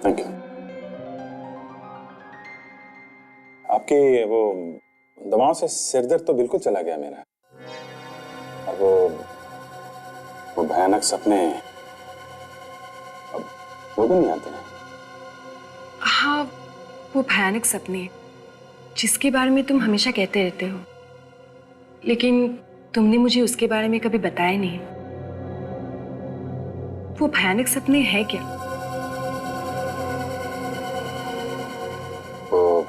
Thank you. आपकी वो दवाओं से सिर दर्द तो बिल्कुल चला गया मेरा। और वो भयानक सपने अब वो भी नहीं आते हैं। हाँ, वो भयानक सपने जिसके बारे में तुम हमेशा कहते रहते हो, लेकिन तुमने मुझे उसके बारे में कभी बताया नहीं। वो भयानक सपने हैं क्या? वो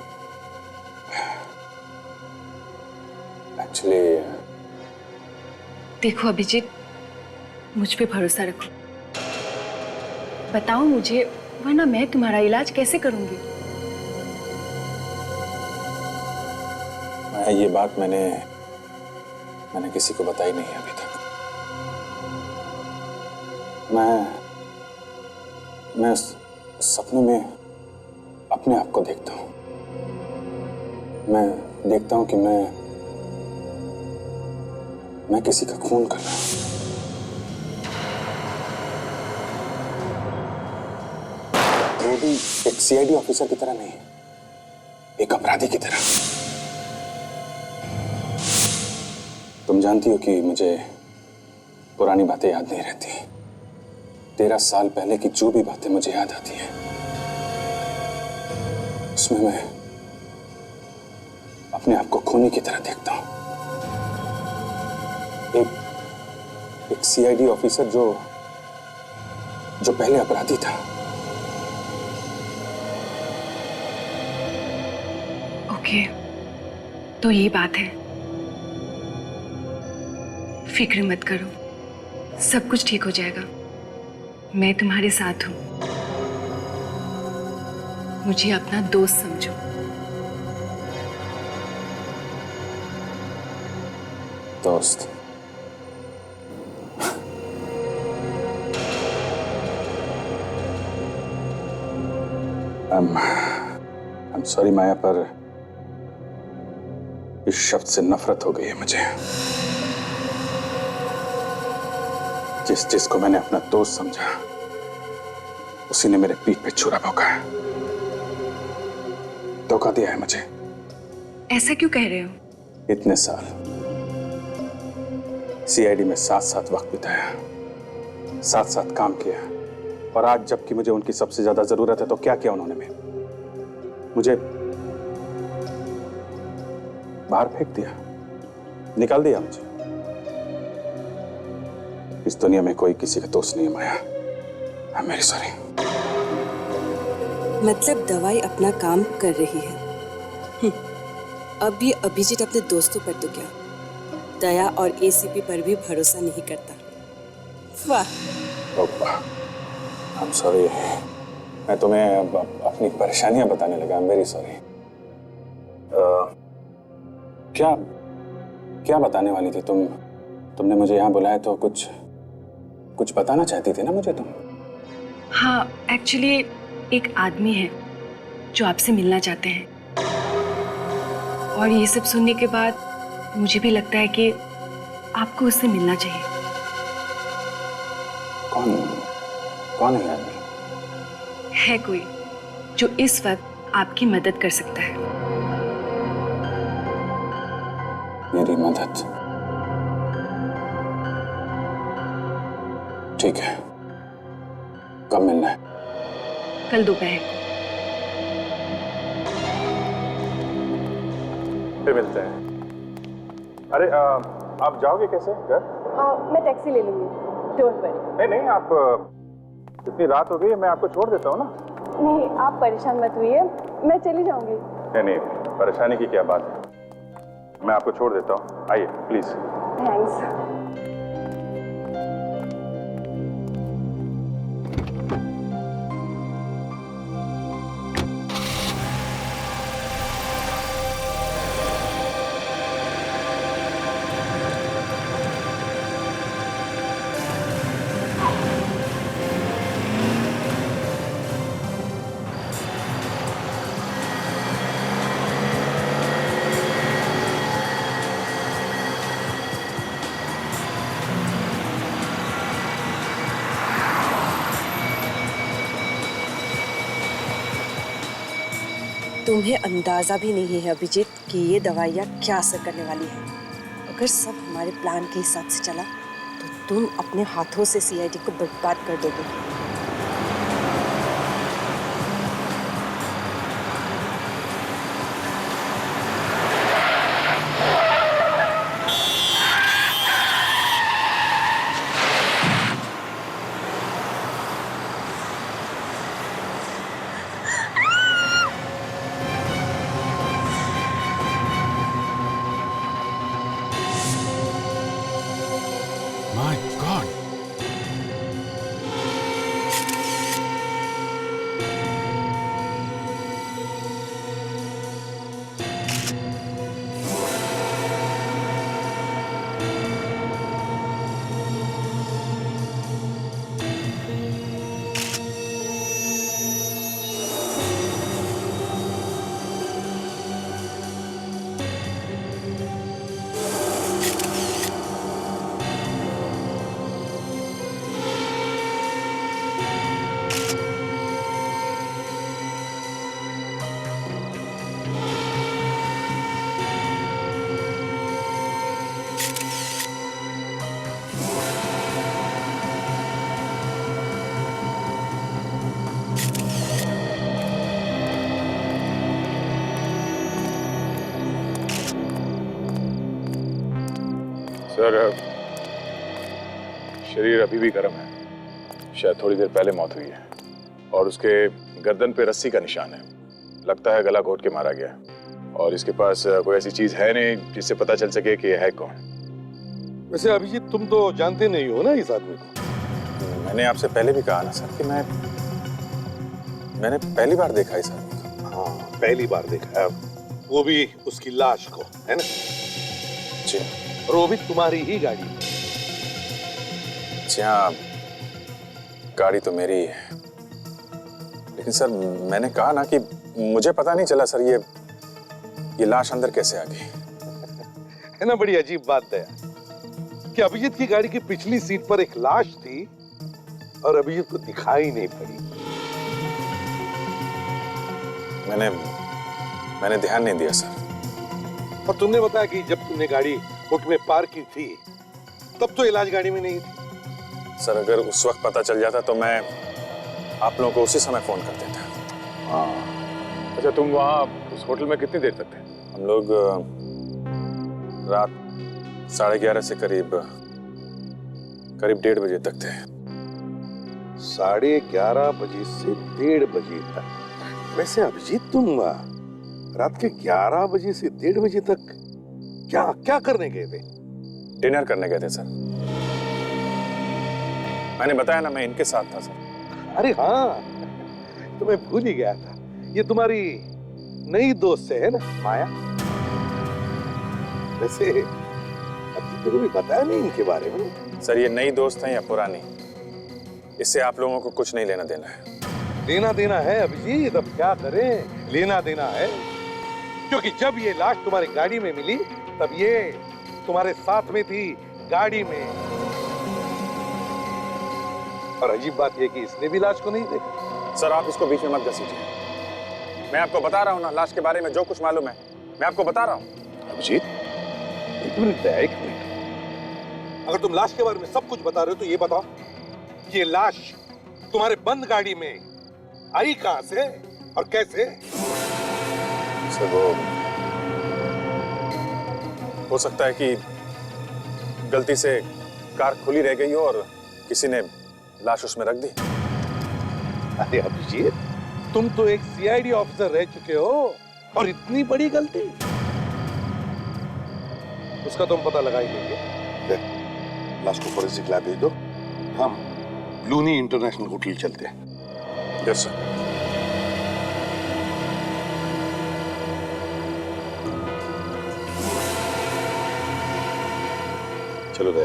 एक्चुअली देखो अभिजीत, मुझ पे भरोसा रखो। बताओ मुझे, वरना मैं तुम्हारा इलाज कैसे करूंगी? ये बात मैंने किसी को बताई नहीं है अभी तक। मैं सपने में अपने आप को देखता हूँ। मैं देखता हूँ कि मैं किसी का खून कर रहा हूँ। वो भी एक सीआईडी ऑफिसर की तरह नहीं, एक अपराधी की तरह। तुम जानती हो कि मुझे पुरानी बातें याद नहीं रहती। 13 साल पहले की जो भी बातें मुझे याद आती हैं, उसमें मैं अपने आप को खूनी की तरह देखता हूं। एक सीआईडी ऑफिसर जो पहले अपराधी था। ओके, तो ये बात है। फिक्र मत करो, सब कुछ ठीक हो जाएगा। मैं तुम्हारे साथ हूं। मुझे अपना दोस्त समझो। दोस्त? I'm sorry माया, पर इस शब्द से नफरत हो गई है मुझे। जिसको मैंने अपना दोस्त समझा, उसी ने मेरे पीठ पे छुरा भोंका है, धोखा दिया है मुझे। ऐसा क्यों कह रहे हो? इतने साल सीआईडी में साथ वक्त बिताया, साथ काम किया, और आज जबकि मुझे उनकी सबसे ज्यादा जरूरत है तो क्या किया उन्होंने? मुझे बाहर फेंक दिया, निकाल दिया मुझे। इस दुनिया में कोई किसी का दोस्त नहीं है Maya. I am very sorry. मतलब दवाई अपना काम कर रही है। अब ये अभिजीत अपने दोस्तों पर तो क्या, दया और एसीपी पर भी भरोसा नहीं करता। वाह। आई एम सॉरी, मैं तुम्हें अपनी परेशानियां बताने लगा। आई एम वेरी सॉरी। क्या बताने वाली थी तुम? तुमने मुझे यहाँ बुलाया तो कुछ बताना चाहती थी ना मुझे तुम? हाँ, एक्चुअली एक आदमी है जो आपसे मिलना चाहते हैं, और ये सब सुनने के बाद मुझे भी लगता है कि आपको उससे मिलना चाहिए। कौन है आदमी? है कोई जो इस वक्त आपकी मदद कर सकता है। मेरी मदद? ठीक है, कब मिलना है? कल दोपहर को। फिर मिलते हैं। अरे आप जाओगे कैसे घर? मैं टैक्सी ले लूंगी, डोंट वरी। नहीं, आप इतनी रात हो गई है, मैं आपको छोड़ देता हूँ ना। नहीं, आप परेशान मत हुइए, मैं चली जाऊंगी। नहीं, परेशानी की क्या बात है, मैं आपको छोड़ देता हूँ। आइए प्लीज। थैंक्स। तुम्हें अंदाजा भी नहीं है अभिजीत कि ये दवाइयाँ क्या असर करने वाली है। अगर सब हमारे प्लान के हिसाब से चला तो तुम अपने हाथों से सीआईडी को बर्बाद कर दोगे। माय गॉड, सर, शरीर अभी भी गर्म है। शायद थोड़ी देर पहले मौत हुई है और उसके गर्दन पे रस्सी का निशान है। लगता है गला घोट के मारा गया है और इसके पास कोई ऐसी चीज है नहीं जिससे पता चल सके कि यह है कौन। वैसे अभिजीत, तुम तो जानते नहीं हो ना इस आदमी को। मैंने आपसे पहले भी कहा ना सर कि मैंने पहली बार देखा इस आदमी को। हाँ, पहली बार देखा है, वो भी उसकी लाश को, है ना? जी और वो भी तुम्हारी ही गाड़ी में। जी हाँ, गाड़ी तो मेरी ही है, लेकिन सर मैंने कहा ना कि मुझे पता नहीं चला सर ये लाश अंदर कैसे आ गई। है ना, बड़ी अजीब बात है कि अभिजीत की गाड़ी की पिछली सीट पर एक लाश थी और अभिजीत को दिखाई नहीं पड़ी। मैंने ध्यान नहीं दिया सर। और तुमने बताया कि जब तुमने गाड़ी कोर्ट में पार्क की थी तब तो इलाज गाड़ी में नहीं थी। सर अगर उस वक्त पता चल जाता तो मैं आप लोगों को उसी समय फोन कर देता। हाँ, अच्छा, तुम वहाँ उस होटल में कितनी देर तक थे? हम लोग रात 11:30 से करीब 1:30 बजे तक थे। 11:30 बजे से 1:30 बजे तक। वैसे अभिजीत, तुम रात के 11 बजे से 1:30 बजे तक क्या करने गए थे? डिनर करने गए थे सर। मैंने बताया ना, मैं इनके साथ था सर। अरे हाँ, तो मैं भूल ही गया था। ये तुम्हारी नई दोस्त है ना, माया? वैसे अब तो कभी बताया नहीं इनके बारे में। सर ये नई दोस्त है या पुरानी, इससे आप लोगों को कुछ नहीं लेना देना है। लेना देना है अभिजीत, अब क्या करें, लेना देना है। क्योंकि जब ये लाश तुम्हारी गाड़ी में मिली तब ये तुम्हारे साथ में थी, गाड़ी में। और अजीब बात यह कि इसने भी लाश को नहीं देखा। सर आप इसको बीच में मत घसीटिए। मैं आपको बता रहा हूँ ना, लाश के बारे में जो कुछ मालूम है मैं आपको बता रहा हूँ। अभिजीत, एक मिनट, अगर तुम लाश के बारे में सब कुछ बता रहे हो तो ये बताओ, ये लाश तुम्हारे बंद गाड़ी में आई कहां से और कैसे? सर वो हो सकता है कि गलती से कार खुली रह गई हो और किसी ने लाश उसमें रख दी। अरे अभिजीत, तुम तो एक सीआईडी ऑफिसर रह चुके हो और इतनी बड़ी गलती? उसका तुम पता लगा ही लेंगे। लाश को फॉरेंसिक लैब भेज दो, हम लूनी इंटरनेशनल होटल चलते हैं। Yes sir. चलो गए।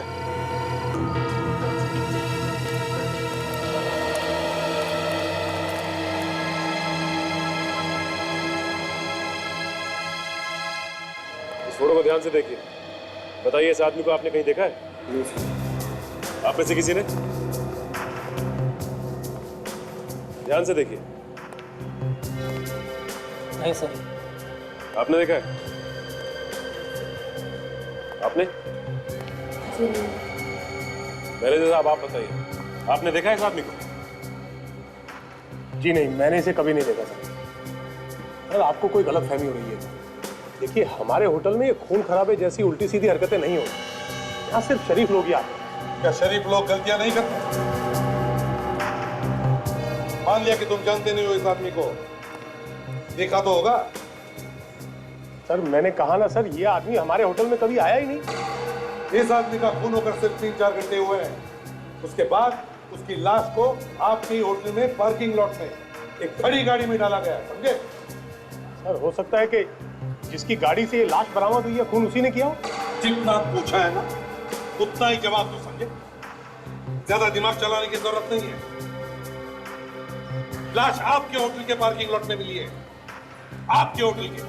इस फोटो को ध्यान से देखिए। बताइए, इस आदमी को आपने कहीं देखा है? आप में से किसी ने? ध्यान से देखिए। नहीं सर। आपने देखा है? आपने? मैनेजर साहब आप बताइए, आपने देखा है इस आदमी को? जी नहीं, मैंने इसे कभी नहीं देखा सर। सर आपको कोई गलत फहमी हो रही है। देखिए हमारे होटल में ये खून खराबे जैसी उल्टी सीधी हरकतें नहीं होती। यहाँ सिर्फ शरीफ लोग ही आते हैं। क्या शरीफ लोग गलतियां नहीं करते? मान लिया कि तुम जानते नहीं हो इस आदमी को, देखा तो होगा। सर मैंने कहा ना सर, ये आदमी हमारे होटल में कभी आया ही नहीं। इस आदमी का खून होकर सिर्फ 3-4 घंटे हुए हैं। उसके बाद उसकी लाश को आपके होटल में पार्किंग लॉट में एक खड़ी गाड़ी में डाला गया, समझे? सर हो सकता है कि जिसकी गाड़ी से ये लाश बरामद हुई है खून उसी ने किया हो। जितना पूछा है ना उतना ही जवाब दो, समझे? ज्यादा दिमाग चलाने की जरूरत नहीं है। लाश आपके होटल के पार्किंग लॉट में मिली है, आपके होटल के।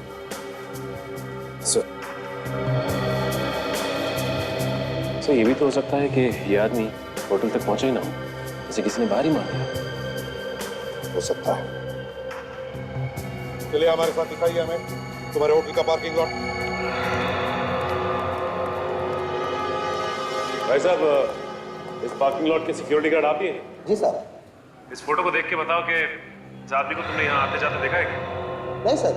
सर सर ये भी तो हो सकता है कि ये आदमी होटल तक पहुंचा ही ना हो, जैसे किसी ने बाहर ही मार दिया। हो सकता है। चलिए हमारे साथ दिखाइए हमें तुम्हारे होटल का पार्किंग लॉट। भाई साहब, इस पार्किंग लॉट के सिक्योरिटी गार्ड आप ही हैं? जी सर। इस फोटो को देख के बताओ कि इस आदमी को तुमने यहाँ आते जाते देखा है क्या? नहीं सर।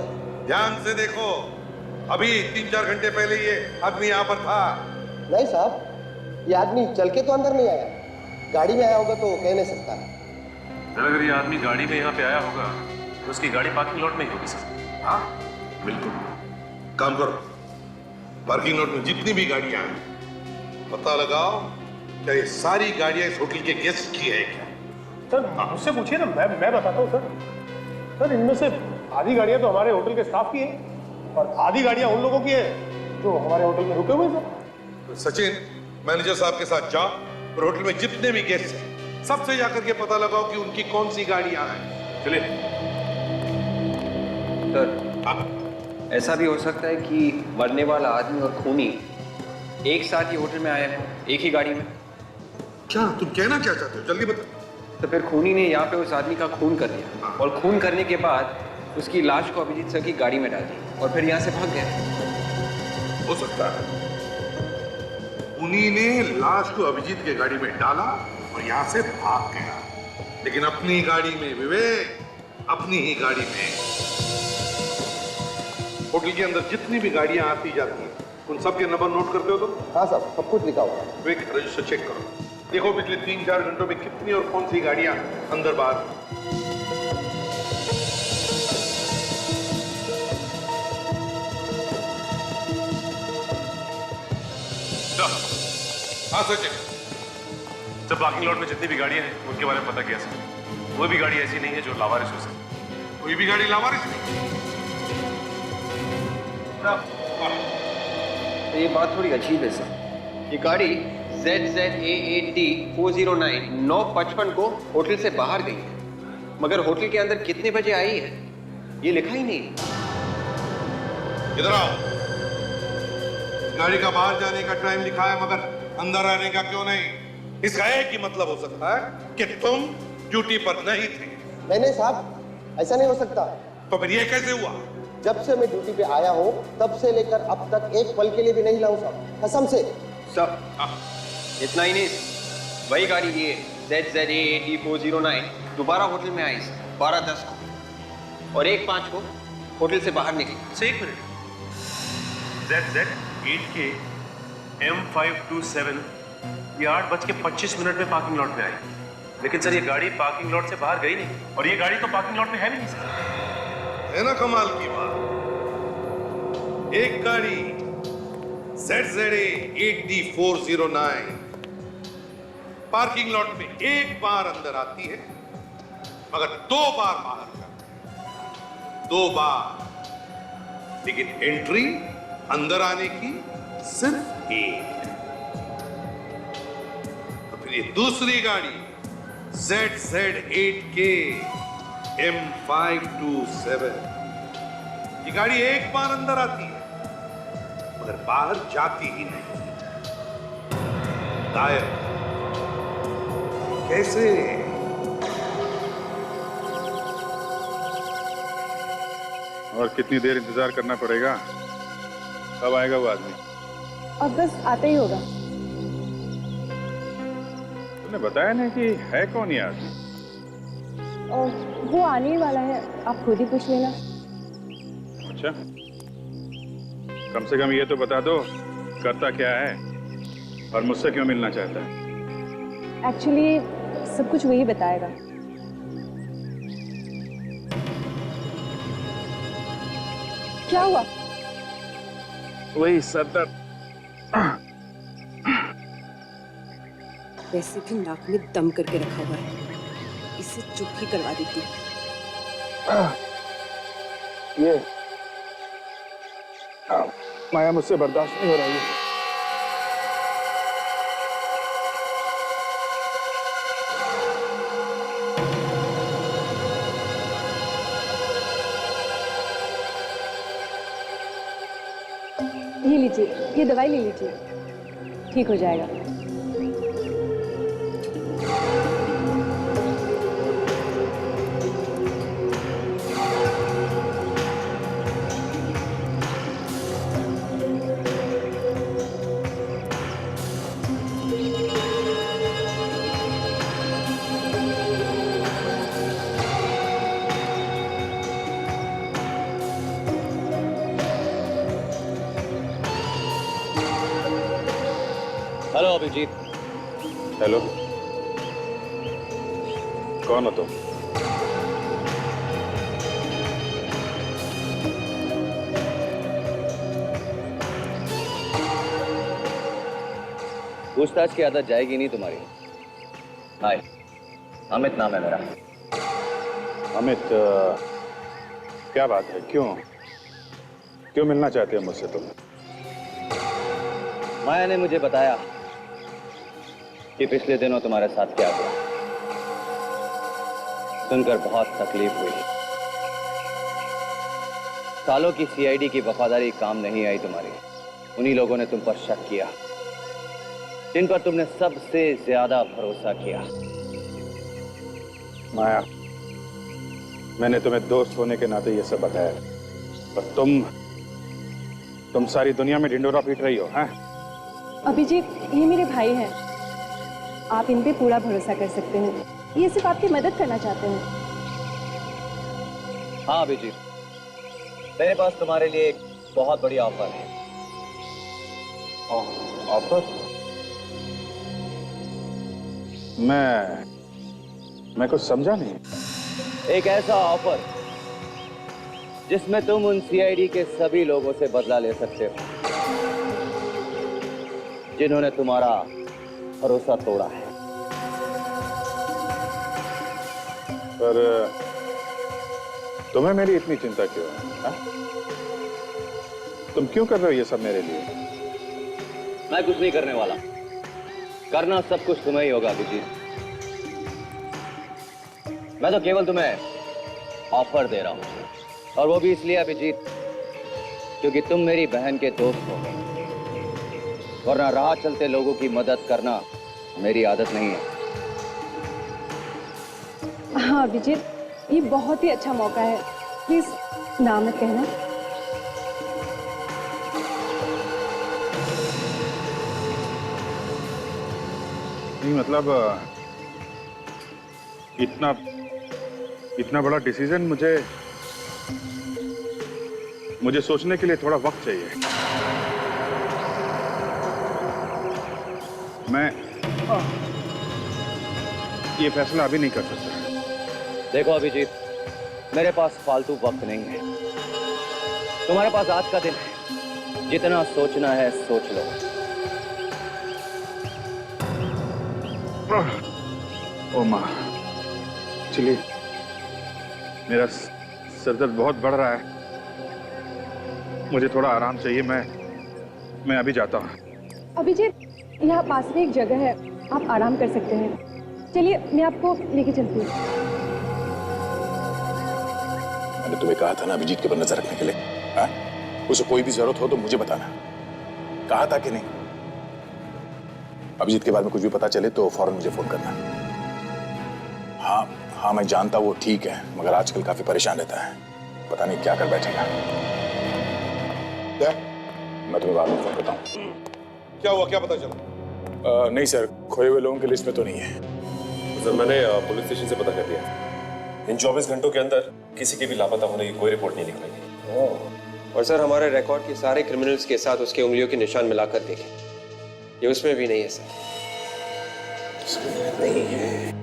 ध्यान से देखो, अभी 3-4 घंटे पहले ये आदमी यहाँ पर था। नहीं साहब, ये आदमी चल के तो अंदर नहीं आया, गाड़ी में आया होगा तो कह नहीं सकता। सर अगर ये आदमी गाड़ी में यहाँ पे आया होगा तो उसकी गाड़ी पार्किंग लॉट में ही होगी सर। हाँ बिल्कुल। काम करो, पार्किंग लॉट में जितनी भी गाड़ियां हैं पता लगाओ क्या ये सारी गाड़ियां इस होटल के गेस्ट की है क्या? सर मुझसे पूछिए ना, मैं बताता हूँ सर। सर इनमें से आधी गाड़ियाँ तो हमारे होटल के स्टाफ की हैं और आधी गाड़ियाँ उन लोगों की हैं जो हमारे होटल में रुके हुए हैं सर। सचिन, मैनेजर साहब के साथ जाओ और होटल में जितने भी गेस्ट हैं सबसे जाकर के पता लगाओ कि उनकी कौन सी गाड़ियां हैं। चलिए। सर ऐसा भी हो सकता है कि मरने वाला आदमी और खूनी एक साथ ही होटल में आए हैं, एक ही गाड़ी में। क्या तुम कहना क्या चाहते हो, जल्दी बता। तो फिर खूनी ने यहाँ पे उस आदमी का खून कर दिया और खून करने के बाद उसकी लाश को अभिजीत सर की गाड़ी में डाल दी और फिर यहाँ से भाग गए। हो सकता है उन्हीं ने लाश को अभिजीत के गाड़ी में डाला और यहाँ से भाग गया, लेकिन अपनी गाड़ी में विवेक, अपनी ही गाड़ी में। होटल के अंदर जितनी भी गाड़ियां आती जाती हैं उन सब के नंबर नोट करते हो तुम? हाँ सर, सब कुछ लिखा हुआ है। विवेक रजिस्टर चेक करो, देखो पिछले 3-4 घंटों में कितनी और कौन सी गाड़ियां अंदर बाहर। हाँ सचिन। सर पार्किंग लॉट में जितनी भी गाड़ियां हैं उनके बारे में पता किया सर। कोई भी गाड़ी ऐसी नहीं है जो लावारिस हो सके। कोई भी गाड़ी लावारिस नहीं। तो ये बात थोड़ी अजीब है सर। ये गाड़ी ZZA8D 409 9:55 को होटल से बाहर गई है, मगर होटल के अंदर कितने बजे आई है ये लिखा ही नहीं। इधर आओ। गाड़ी का बाहर जाने का टाइम लिखा है मगर अंदर आने का क्यों नहीं? इसका एक ही मतलब हो सकता है कि तुम ड्यूटी पर नहीं थे। नहीं साहब, ऐसा नहीं हो सकता। तो फिर ये कैसे हुआ? जब से मैं ड्यूटी पे आया हूँ तब से लेकर अब तक एक पल के लिए भी नहीं लाऊं साहब, कसम से। सर इतना ही नहीं, वही गाड़ी ये ZZA8D 409 दोबारा होटल में आई 12:10 को और 1:05 को होटल से बाहर निकली। सर एक मिनट, ZZ8K M527 ये 8:25 में पार्किंग लॉट में आई, लेकिन सर ये गाड़ी पार्किंग लॉट से बाहर गई नहीं और ये गाड़ी तो पार्किंग लॉट में है भी नहीं सर। है ना कमाल की बात? एक गाड़ी ZZA8D 409 पार्किंग लॉट में एक बार अंदर आती है मगर 2 बार बाहर जाती है। 2 बार, लेकिन एंट्री अंदर आने की सिर्फ एक। तो फिर ये दूसरी गाड़ी ZZ8K M527 ये गाड़ी एक बार अंदर आती है मगर बाहर जाती ही नहीं, गायब। कैसे? और कितनी देर इंतजार करना पड़ेगा? कब आएगा वो आदमी? अब बस आता ही होगा। तूने बताया नहीं कि है कौन ये आदमी? और वो आने ही वाला है, आप खुद ही पूछ लेना। अच्छा, कम से कम ये तो बता दो करता क्या है और मुझसे क्यों मिलना चाहता है? एक्चुअली सब कुछ वही बताएगा। क्या हुआ? वही सरदर्द। वैसे भी नाक में दम करके रखा हुआ है, इसे चुप ही करवा देती हूँ। ये माया मुझसे बर्दाश्त नहीं हो रही है। ये लीजिए, ये दवाई ले लीजिए, ठीक हो जाएगा। हेलो अभिजीत। हेलो, कौन हो तुम? पूछताछ की आदत जाएगी नहीं तुम्हारी। हाय, अमित नाम है मेरा। अमित, क्या बात है? क्यों मिलना चाहते हो मुझसे तुम? माया ने मुझे बताया कि पिछले दिनों तुम्हारे साथ क्या हुआ। सुनकर बहुत तकलीफ हुई। सालों की सीआईडी की वफादारी काम नहीं आई तुम्हारी। उन्हीं लोगों ने तुम पर शक किया जिन पर तुमने सबसे ज्यादा भरोसा किया। माया, मैंने तुम्हें दोस्त होने के नाते ये सब बताया, पर तुम सारी दुनिया में ढिंडोरा पीट रही हो। हैं? अभिजीत, ये मेरे भाई हैं, आप इन पे पूरा भरोसा कर सकते हैं। ये सिर्फ आपकी मदद करना चाहते हैं। हाँ अभिजीत, मेरे पास तुम्हारे लिए एक बहुत बड़ी ऑफर है। ऑफर? मैं कुछ समझा नहीं। एक ऐसा ऑफर जिसमें तुम उन सीआईडी के सभी लोगों से बदला ले सकते हो जिन्होंने तुम्हारा भरोसा तोड़ा है। पर तुम्हें मेरी इतनी चिंता क्यों है? हा? तुम क्यों कर रहे हो ये सब मेरे लिए? मैं कुछ नहीं करने वाला, करना सब कुछ तुम्हें ही होगा अभिजीत। मैं तो केवल तुम्हें ऑफर दे रहा हूं, और वो भी इसलिए अभिजीत क्योंकि तुम मेरी बहन के दोस्त हो, वरना राह चलते लोगों की मदद करना मेरी आदत नहीं है। हाँ अभिजीत, ये बहुत ही अच्छा मौका है, प्लीज ना मत कहना। नहीं मतलब इतना बड़ा डिसीजन मुझे सोचने के लिए थोड़ा वक्त चाहिए। मैं ये फैसला अभी नहीं कर सकता। देखो अभिजीत, मेरे पास फालतू वक्त नहीं है। तुम्हारे पास आज का दिन है, जितना सोचना है सोच लो। ओ माँ, चलिए, मेरा सरदर्द बहुत बढ़ रहा है, मुझे थोड़ा आराम चाहिए। मैं अभी जाता हूँ। अभिजीत, यहाँ पास में एक जगह है, आप आराम कर सकते हैं। चलिए, मैं आपको लेके चलती हूँ। मैंने तुम्हें कहा था ना अभिजीत के पर नजर रखने के लिए। हाँ? उसे कोई भी जरूरत हो तो मुझे बताना। कहा था कि नहीं? अभिजीत के बारे में कुछ भी पता चले तो फौरन मुझे फोन करना। हाँ, मैं जानता वो ठीक है, मगर आजकल काफी परेशान रहता है। पता नहीं क्या कर बैठेगा। क्या मैं तुम्हें बाद में फोन करता हूँ। क्या हुआ, क्या पता चला? नहीं सर, खोए हुए लोगों की लिस्ट में तो नहीं है। सर मैंने पुलिस स्टेशन से पता कर लिया। इन 24 घंटों के अंदर किसी के भी लापता होने की कोई रिपोर्ट नहीं निकलेगी। और सर हमारे रिकॉर्ड के सारे क्रिमिनल्स के साथ उसके उंगलियों के निशान मिलाकर देखें, ये उसमें भी नहीं है सर। नहीं है।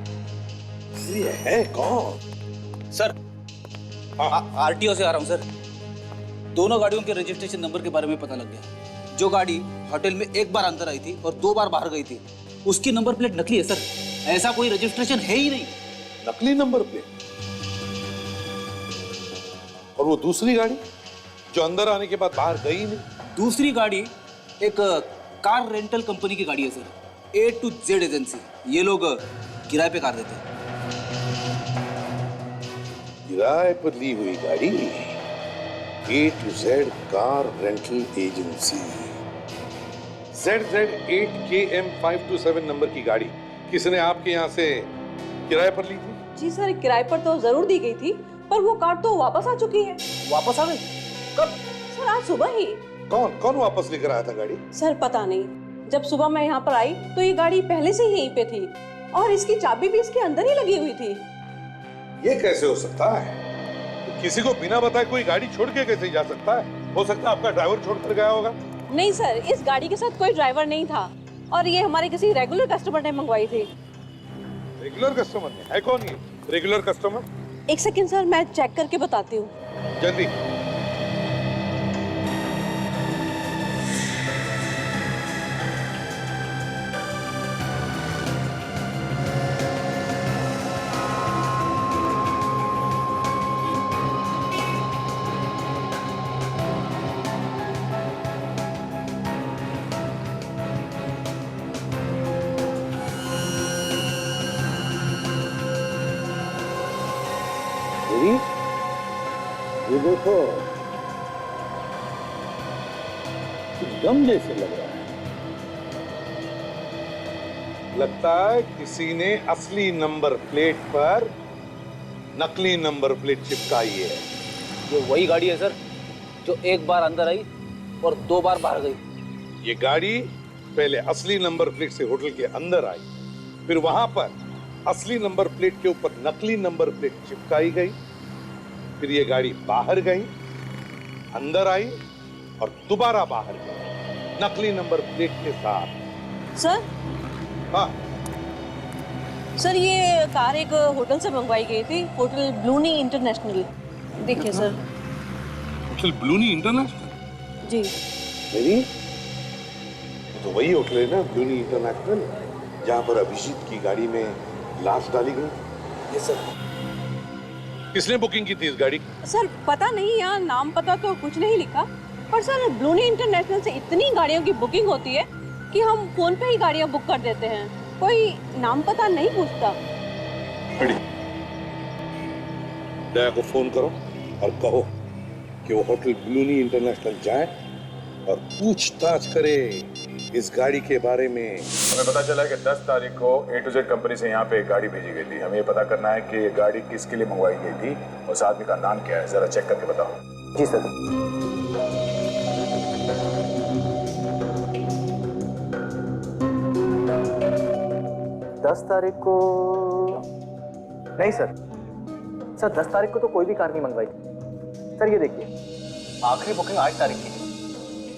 ये है कौन? सर आरटीओ से आ रहा हूँ सर। दोनों गाड़ियों के रजिस्ट्रेशन नंबर के बारे में पता लग गया। जो गाड़ी होटल में एक बार अंदर आई थी और 2 बार बाहर गई थी, उसकी नंबर प्लेट नकली है सर। ऐसा कोई रजिस्ट्रेशन है ही नहीं। नकली नंबर प्लेट? और वो दूसरी गाड़ी जो अंदर आने के बाद बाहर गई नहीं? दूसरी गाड़ी एक कार रेंटल कंपनी की गाड़ी है sir, A to Z agency. ये लोग किराए पे कार देते हैं। किराए पर ली हुई गाड़ी, A to Z car rental agency. ZZ8KM527 number की गाड़ी किसने आपके यहाँ से किराए पर ली थी? जी सर, किराए पर तो जरूर दी गई थी, पर वो कार तो वापस आ चुकी है। वापस आ गई? कब? सर आज सुबह ही। कौन कौन वापस लेकर आया था गाड़ी? सर पता नहीं, जब सुबह मैं यहाँ पर आई तो ये गाड़ी पहले से ही यहीं पे थी और इसकी चाबी भी इसके अंदर ही लगी हुई थी। ये कैसे हो सकता है? किसी को बिना बताए कोई गाड़ी छोड़ के कैसे जा सकता है? हो सकता है आपका ड्राइवर छोड़कर गया होगा। नहीं सर, इस गाड़ी के साथ कोई ड्राइवर नहीं था और ये हमारे किसी रेगुलर कस्टमर ने मंगवाई थी। रेगुलर कस्टमर ने? है कौन ये रेगुलर कस्टमर? एक सेकंड सर, मैं चेक करके बताती हूँ। जल्दी। ये देखो, गम जैसे लग रहा है। लगता है किसी ने असली नंबर प्लेट पर नकली नंबर प्लेट चिपकाई है। ये वही गाड़ी है सर जो एक बार अंदर आई और 2 बार बाहर गई। ये गाड़ी पहले असली नंबर प्लेट से होटल के अंदर आई, फिर वहां पर असली नंबर प्लेट के ऊपर नकली नंबर प्लेट चिपकाई गई, फिर ये गाड़ी बाहर गई, अंदर आई और दोबारा बाहर गई नकली नंबर प्लेट के साथ। सर? हाँ सर, ये कार एक होटल से मंगवाई गई थी, होटल ब्लूनी इंटरनेशनल। देखिए सर। होटल ब्लूनी इंटरनेशनल? जी। नहीं, तो वही होटल है ना ब्लूनी इंटरनेशनल, जहाँ पर अभिजीत की गाड़ी में लाश डाली गई। Yes sir. किसने बुकिंग की थी इस गाड़ी? सर पता नहीं, यहाँ नाम पता तो कुछ नहीं लिखा, पर सर ब्लूनी इंटरनेशनल से इतनी गाड़ियों की बुकिंग होती है कि हम फोन पे ही गाड़ियाँ बुक कर देते हैं, कोई नाम पता नहीं पूछता। दया को फोन करो और कहो कि वो होटल ब्लूनी इंटरनेशनल जाए और पूछताछ करे इस गाड़ी के बारे में। हमें पता चला कि 10 तारीख को A to Z कंपनी से यहाँ पे एक गाड़ी भेजी गई थी। हमें ये पता करना है कि ये गाड़ी किसके लिए मंगवाई गई थी और उस आदमी का नाम क्या है, जरा चेक करके बताओ। जी सर। तारीख को नहीं सर। सर 10 तारीख को तो कोई भी कार नहीं मंगवाई थी। सर ये देखिए, आखिरी बुकिंग 8 तारीख की थी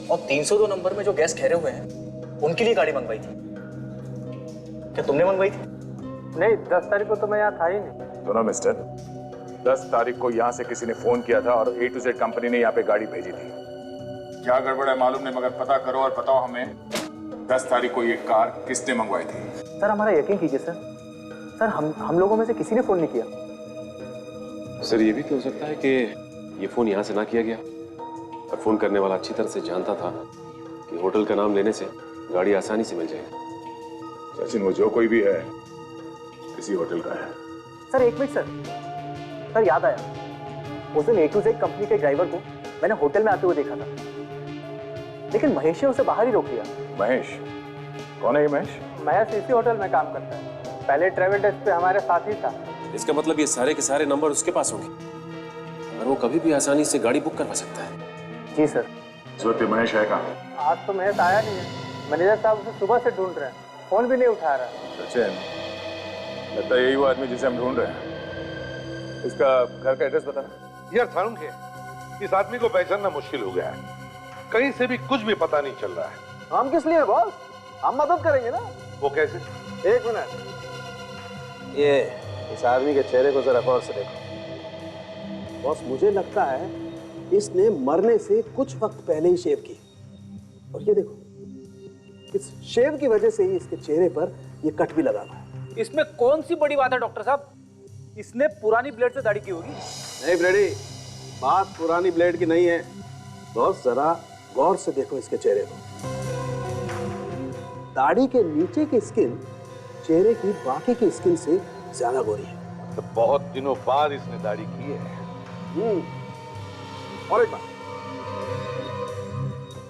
और 302 नंबर में जो गेस्ट ठहरे हुए हैं उनके लिए गाड़ी मंगवाई थी। क्या तुमने मंगवाई थी? नहीं, 10 तारीख को तो मैं यहाँ था ही नहीं। सुनो मिस्टर, 10 तारीख को यहाँ से किसी ने फोन किया था और A to Z कंपनी ने यहाँ पे गाड़ी भेजी थी। क्या गड़बड़ है मालूम नहीं, मगर पता करो और बताओ हमें 10 तारीख को ये कार किसने मंगवाई थी। सर हमारा यकीन कीजिए सर, सर हम लोगों में से किसी ने फोन नहीं किया। सर ये भी तो हो सकता है कि ये फोन यहाँ से ना किया गया और फोन करने वाला अच्छी तरह से जानता था कि होटल का नाम लेने से गाड़ी आसानी से मिल जाएगी। सचिन, वो जो कोई भी है किसी होटल का है। सर एक मिनट सर याद आया, उस दिन A to Z कंपनी के ड्राइवर को मैंने होटल में आते हुए देखा था, लेकिन महेश ने उसे बाहर ही रोक लिया। महेश? कौन है ये महेश? मैं सीसी होटल में काम करता है, पहले ट्रैवल डेस्क पे हमारे साथ ही था। इसका मतलब ये सारे के सारे नंबर उसके पास होंगे। और वो कभी भी आसानी से गाड़ी बुक करवा सकता है। जी सर। इस वक्त महेश है कहाँ? आज तो महेश आया नहीं है। मैनेजर साहब उसे सुबह से ढूंढ रहे हैं, फोन भी नहीं उठा रहा है। सचिन, लगता है यही वो आदमी जिसे हम ढूंढ रहे हैं। इसका घर का एड्रेस बताना। यार थारू के इस आदमी को पहचानना मुश्किल हो गया है, कहीं से भी कुछ भी पता नहीं चल रहा है। हम किस लिए बॉस? हम मदद करेंगे ना। वो कैसे? एक मिनट, ये इस आदमी के चेहरे को जरा गौर से देखो। बॉस, मुझे लगता है इसने मरने से कुछ वक्त पहले ही शेव की, और ये देखो, इस शेव की वजह से ही इसके चेहरे पर ये कट भी लगा हुआ है। इसमें कौन सी बड़ी बात है डॉक्टर साहब? इसने पुरानी ब्लेड से दाढ़ी की होगी। नहीं ब्रेडी, बात पुरानी ब्लेड की नहीं है। बॉस, जरा गौर से देखो इसके चेहरे को। दाढ़ी के नीचे की स्किन चेहरे की बाकी की स्किन से ज्यादा गोरी है। तो बहुत दिनों बाद इसने दाढ़ी की है। और एक बात,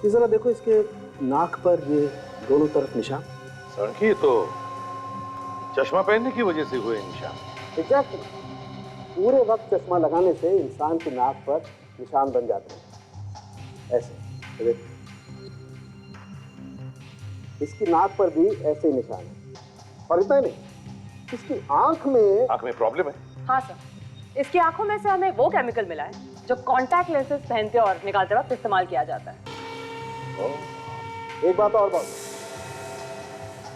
ये जरा देखो इसके नाक पर ये दोनों तरफ निशान। सड़की तो चश्मा पहनने की वजह से हुए निशान। एग्जैक्टली, पूरे वक्त चश्मा लगाने से इंसान की नाक पर निशान बन जाते हैं ऐसे। तो देखो, इसकी नाक पर भी ऐसे ही निशान है। और इतना नहीं, इसकी आंख में प्रॉब्लम है। हाँ सर, इसकी आंखों में से हमें वो केमिकल मिला है जो कॉन्टैक्ट लेंसेज पहनते और निकालते वक्त इस्तेमाल किया जाता है। एक बात और बात,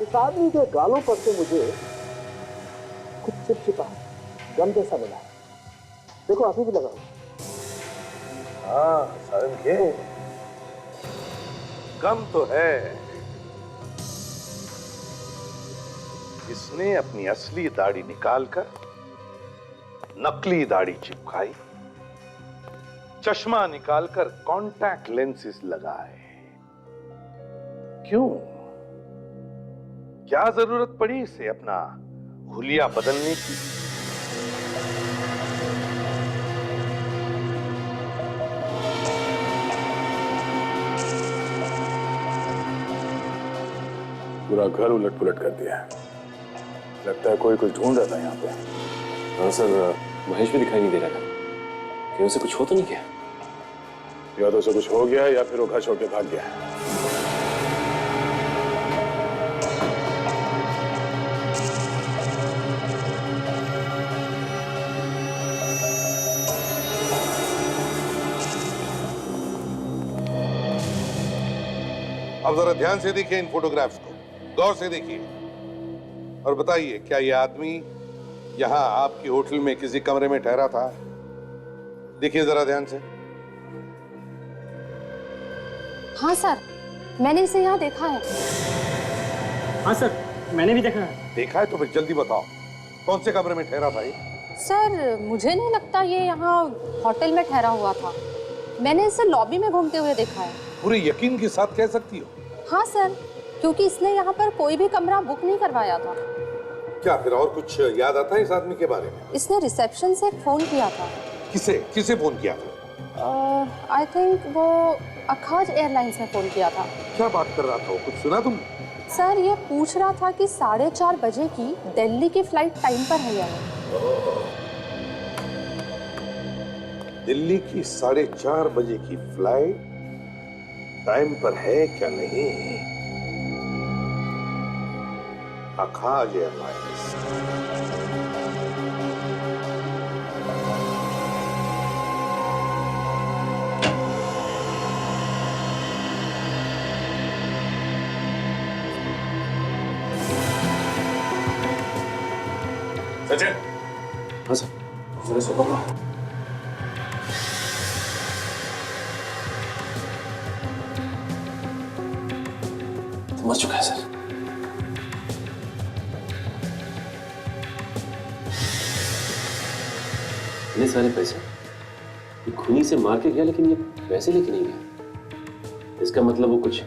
इस आदमी के गालों पर से मुझे कुछ चिपचिपा गम जैसा मिला है। देखो, अभी भी लगा हुआ। हाँ सारन के गम तो है। इसने अपनी असली दाढ़ी निकालकर नकली दाढ़ी चिपकाई, चश्मा निकालकर कॉन्टैक्ट लेंसेज लगाए। क्यों? क्या जरूरत पड़ी इसे अपना हुलिया बदलने की? पूरा घर उलट पुलट कर दिया। लगता है कोई कुछ ढूंढ रहा था यहाँ पे। हाँ सर, महेश भी दिखाई नहीं दे रहा था। कहीं उसे कुछ हो तो नहीं गया? या तो उसे कुछ हो गया या फिर वो घर छोड़ के भाग गया। अब जरा ध्यान से देखिए इन फोटोग्राफ्स को, गौर से देखिए और बताइए, क्या यह आदमी यहां आपकी होटल में किसी कमरे में ठहरा था? देखिए जरा ध्यान से। हाँ सर, मैंने इसे यहाँ देखा है। हाँ सर, मैंने भी देखा है। देखा है तो फिर जल्दी बताओ, कौन से कमरे में ठहरा था ये? सर, मुझे नहीं लगता ये यहाँ होटल में ठहरा हुआ था। मैंने इसे लॉबी में घूमते हुए देखा है। पूरे यकीन के साथ कह सकती हो? हाँ सर, क्योंकि इसने यहाँ पर कोई भी कमरा बुक नहीं करवाया था। क्या फिर और कुछ याद आता है इस आदमी के बारे में? इसने रिसेप्शन से एक फोन किया था। किसे किसे फोन किया था? आई थिंक वो अखाज एयरलाइंस में फोन किया था। क्या बात कर रहा था वो, कुछ सुना तुम? सर, ये पूछ रहा था कि 4:30 बजे की दिल्ली की फ्लाइट टाइम पर है या नहीं। दिल्ली की 4:30 बजे की फ्लाइट टाइम पर है क्या नहीं? अखाज एयरलाइंस। सचिन। हाँ सर, जरा सो पकड़ो। मर चुका है सर। इतने सारे पैसे ये खूनी से मार के गया, लेकिन ये पैसे लेके नहीं गया। इसका मतलब वो कुछ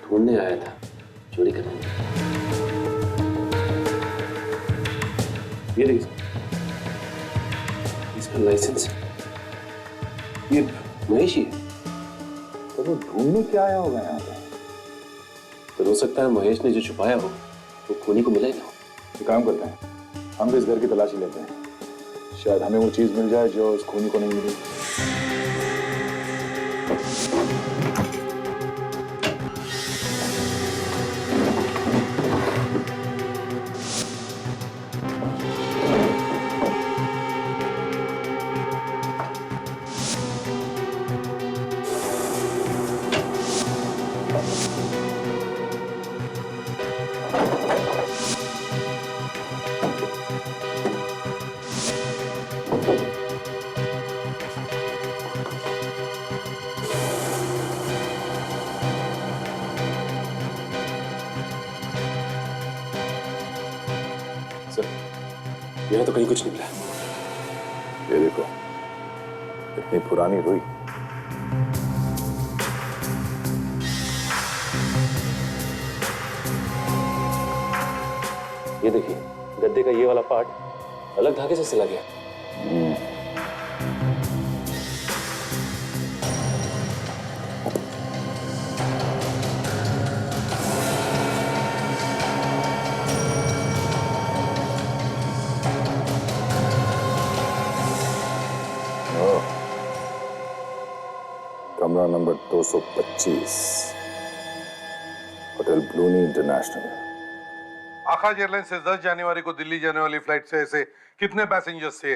ढूंढने आया था, चोरी करने। ये देखिए, इसका लाइसेंस है। ये महेश ही है। तो वो ढूंढने क्या आया होगा यहाँ पे? तो हो सकता है महेश ने जो छुपाया हो वो खूनी को मिला ही ना हो। एक काम करते हैं, हम भी इस घर की तलाशी लेते हैं। शायद हमें वो चीज मिल जाए जो उस खूनी को नहीं मिली। यहाँ तो कहीं कुछ नहीं मिला। ये देखो, इतनी पुरानी रुई। ये देखिए, गद्दे का ये वाला पार्ट अलग धागे से सिला गया। कमरा नंबर 225, होटल ब्लूनी इंटरनेशनल। आकाश एयरलाइन से 10 जनवरी को दिल्ली जाने वाली फ्लाइट से ऐसे कितने पैसेंजर्स थे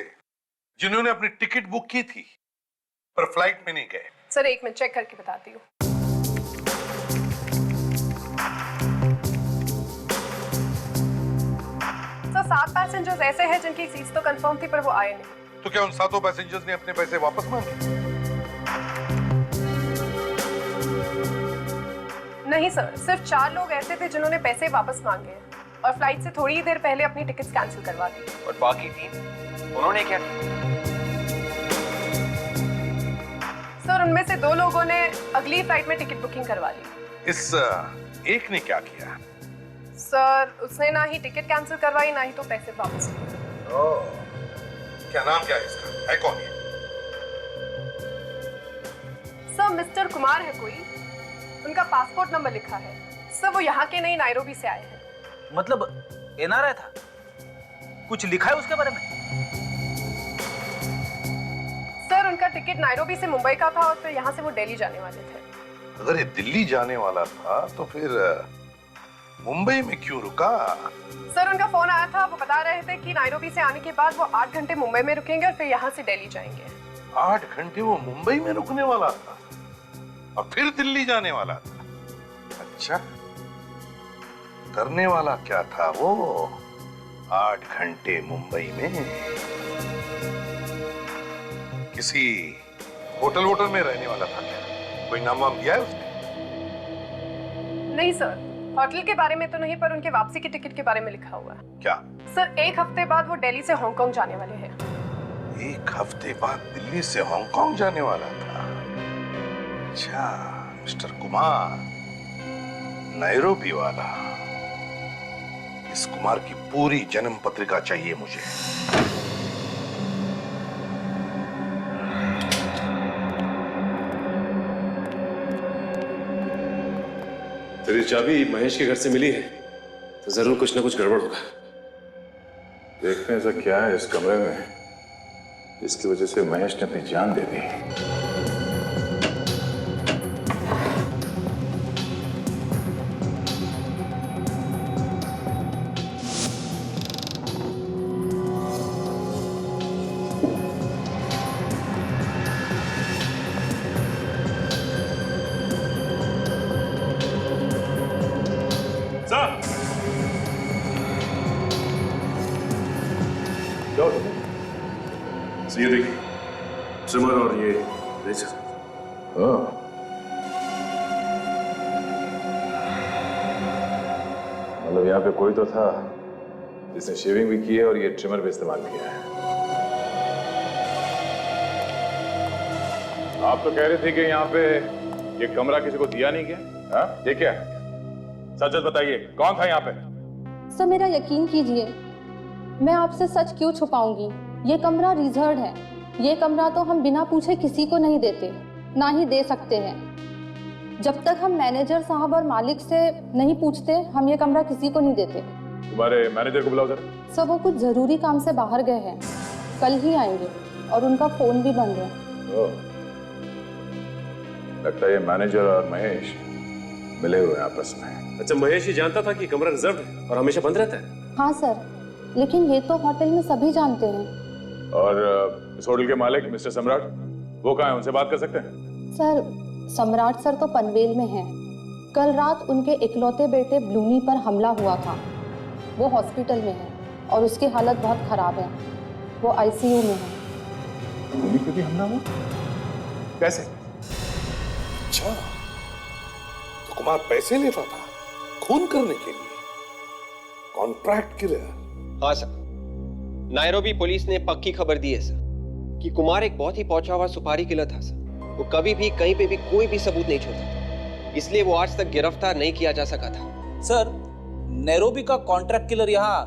जिन्होंने अपनी टिकट बुक की थी पर फ्लाइट में नहीं गए? सर 1 मिनट चेक करके बताती हूँ। सर 7 पैसेंजर्स ऐसे हैं जिनकी सीट्स तो कंफर्म थी पर वो आए नहीं। तो क्या उन 7 पैसेंजर्स ने अपने पैसे वापस मांगे? नहीं सर, सिर्फ 4 लोग ऐसे थे जिन्होंने पैसे वापस मांगे और फ्लाइट से थोड़ी ही देर पहले अपनी टिकट्स कैंसिल करवा दी। और बाकी 3 उन्होंने क्या किया? सर उनमें से 2 लोगों ने अगली फ्लाइट में टिकट बुकिंग करवा ली। इस एक ने क्या किया? सर उसने ना ही टिकट कैंसिल करवाई ना ही तो पैसे वापस लिए। क्या नाम क्या है इसका? है कौन ये? सर मिस्टर कुमार है कोई, उनका पासपोर्ट नंबर लिखा है। सर वो यहाँ के नहीं नायरोबी से आए हैं। मतलब एनआरआई था? कुछ लिखा है उसके बारे में? सर उनका टिकट नायरोबी से मुंबई का था और फिर यहाँ से वो दिल्ली जाने वाले थे। अगर ये दिल्ली जाने वाला था तो फिर मुंबई में क्यों रुका? सर उनका फोन आया था, वो बता रहे थे कि नायरोबी से आने के बाद वो 8 घंटे मुंबई में रुकेंगे और फिर यहाँ से दिल्ली जाएंगे। 8 घंटे वो मुंबई में रुकने वाला था और फिर दिल्ली जाने वाला था। अच्छा, करने वाला क्या था वो 8 घंटे मुंबई में? किसी होटल में रहने वाला था क्या? कोई नाम वाम दिया है उसने? नहीं सर, होटल के बारे में तो नहीं पर उनके वापसी की टिकट के बारे में लिखा हुआ है। क्या? सर 1 हफ्ते बाद वो दिल्ली से हांगकांग जाने वाले हैं। 1 हफ्ते बाद दिल्ली से हांगकांग जाने वाला था? अच्छा, मिस्टर कुमार, नैरोबी वाला। इस कुमार की पूरी जन्म पत्रिका चाहिए मुझे। तेरी चाबी महेश के घर से मिली है तो जरूर कुछ ना कुछ गड़बड़ होगा। देखते हैं ऐसा क्या है इस कमरे में जिसकी वजह से महेश ने अपनी जान दे दी। ये देखिए, ट्रिमर और ये रेजर। मतलब यहाँ पे कोई तो था जिसने शेविंग भी की है और ये ट्रिमर भी इस्तेमाल किया है। आप तो कह रहे थे कि यहाँ पे ये कमरा किसी को दिया नहीं गया? हाँ, ये क्या है? सच बताइए, कौन था यहाँ पे? सर मेरा यकीन कीजिए, मैं आपसे सच क्यों छुपाऊंगी। ये कमरा रिजर्व है। ये कमरा तो हम बिना पूछे किसी को नहीं देते, ना ही दे सकते हैं। जब तक हम मैनेजर साहब और मालिक से नहीं पूछते, हम ये कमरा किसी को नहीं देते। तुम्हारे मैनेजर को बुलाओ जरा। सर वो कुछ जरूरी काम से बाहर गए हैं। कल ही आएंगे और उनका फोन भी बंद है। ओह, लगता है ये मैनेजर और महेश मिले हुए हैं आपस में। अच्छा, महेश ही जानता था कि कमरा रिजर्व है और हमेशा बंद रहता है? हाँ सर, लेकिन ये तो होटल में सभी जानते हैं। और इस होटल के मालिक मिस्टर सम्राट, वो कहाँ हैं? उनसे बात कर सकते हैं? सर, सम्राट सर तो पनवेल में हैं। कल रात उनके इकलौते बेटे ब्लूनी पर हमला हुआ था। वो हॉस्पिटल में है और उसकी हालत बहुत खराब है। वो आईसीयू में है। ब्लूनी पे भी हमला हुआ? कैसे? अच्छा, तो कुमार पैसे लेता था खून करने के लिए? Contract killer? हाँ सर, नायरोबी पुलिस ने पक्की खबर दी है सर कि कुमार एक बहुत ही पहुंचा हुआ सुपारी किलर था सर। वो कभी भी कहीं पे भी कोई भी सबूत नहीं छोड़ता था, इसलिए वो आज तक गिरफ्तार नहीं किया जा सका था। सर, नैरोबी का कॉन्ट्रैक्ट किलर यहाँ